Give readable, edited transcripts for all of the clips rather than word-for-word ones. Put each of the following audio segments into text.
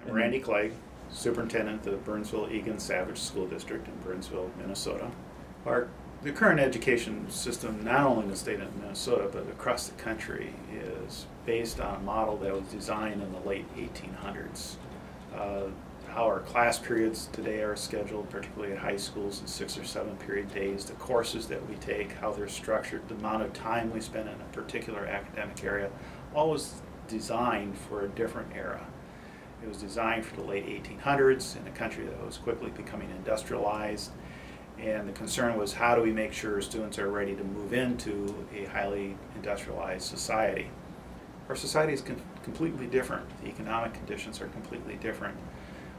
I'm Randy Clegg, Superintendent of the Burnsville-Egan-Savage School District in Burnsville, Minnesota. The current education system, not only in the state of Minnesota, but across the country, is based on a model that was designed in the late 1800s. How our class periods today are scheduled, particularly at high schools, in 6 or 7 period days, the courses that we take, how they're structured, the amount of time we spend in a particular academic area, all was designed for a different era. It was designed for the late 1800s in a country that was quickly becoming industrialized, and the concern was, how do we make sure students are ready to move into a highly industrialized society? Our society is completely different. The economic conditions are completely different.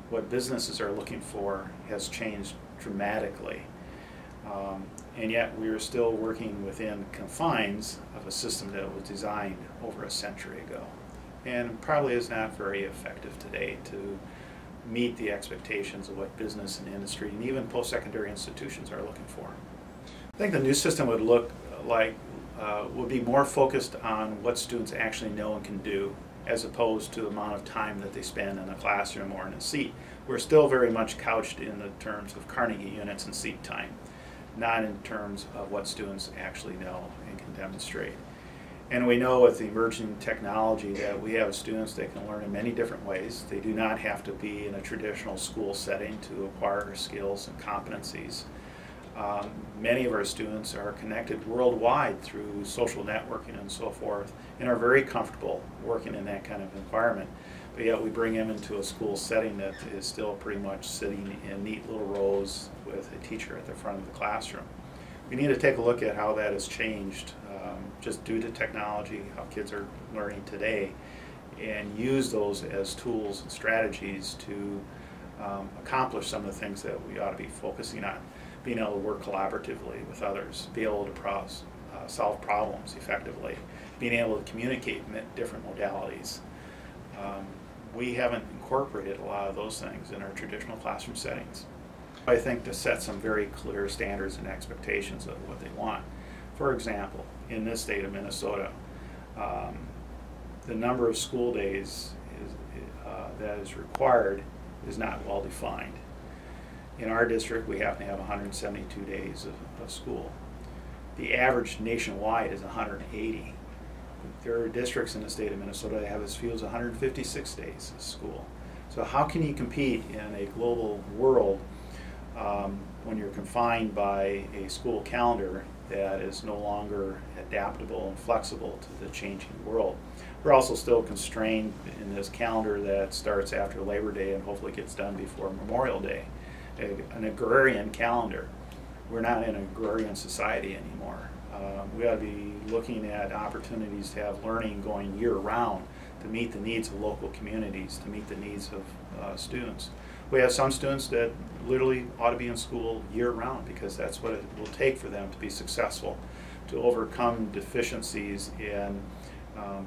What businesses are looking for has changed dramatically, and yet we are still working within confines of a system that was designed over a century ago, and probably is not very effective today to meet the expectations of what business and industry and even post-secondary institutions are looking for. I think the new system would look like, would be more focused on what students actually know and can do, as opposed to the amount of time that they spend in a classroom or in a seat. We're still very much couched in the terms of Carnegie units and seat time, not in terms of what students actually know and can demonstrate. And we know with the emerging technology that we have students that can learn in many different ways. They do not have to be in a traditional school setting to acquire skills and competencies. Many of our students are connected worldwide through social networking and so forth, and are very comfortable working in that kind of environment. But yet we bring them into a school setting that is still pretty much sitting in neat little rows with a teacher at the front of the classroom. We need to take a look at how that has changed just due to technology, how kids are learning today, and use those as tools and strategies to accomplish some of the things that we ought to be focusing on. Being able to work collaboratively with others, be able to solve problems effectively, being able to communicate different modalities. We haven't incorporated a lot of those things in our traditional classroom settings. I think to set some very clear standards and expectations of what they want. For example, in this state of Minnesota, the number of school days that is required is not well defined. In our district, we happen to have 172 days of school. The average nationwide is 180. There are districts in the state of Minnesota that have as few as 156 days of school. So how can you compete in a global world when you're confined by a school calendar that is no longer adaptable and flexible to the changing world? We're also still constrained in this calendar that starts after Labor Day and hopefully gets done before Memorial Day. An agrarian calendar. We're not in an agrarian society anymore. We ought to be looking at opportunities to have learning going year-round to meet the needs of local communities, to meet the needs of students. We have some students that literally ought to be in school year-round because that's what it will take for them to be successful, to overcome deficiencies in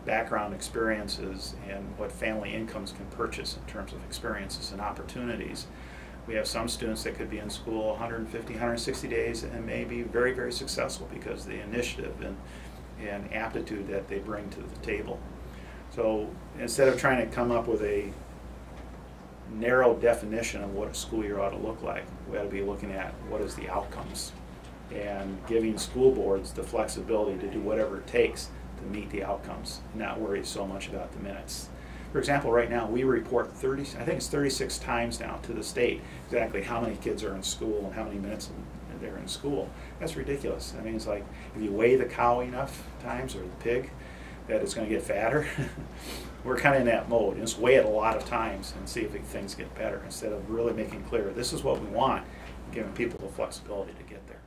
background experiences and what family incomes can purchase in terms of experiences and opportunities. We have some students that could be in school 150, 160 days and may be very, very successful because of the initiative and aptitude that they bring to the table. So instead of trying to come up with a narrow definition of what a school year ought to look like, we ought to be looking at what is the outcomes and giving school boards the flexibility to do whatever it takes to meet the outcomes and not worry so much about the minutes. For example, right now we report I think it's 36 times now to the state exactly how many kids are in school and how many minutes they're in school. That's ridiculous. I mean, it's like if you weigh the cow enough times, or the pig, that it's going to get fatter. We're kind of in that mode. Just weigh it a lot of times and see if things get better instead of really making clear this is what we want, giving people the flexibility to get there.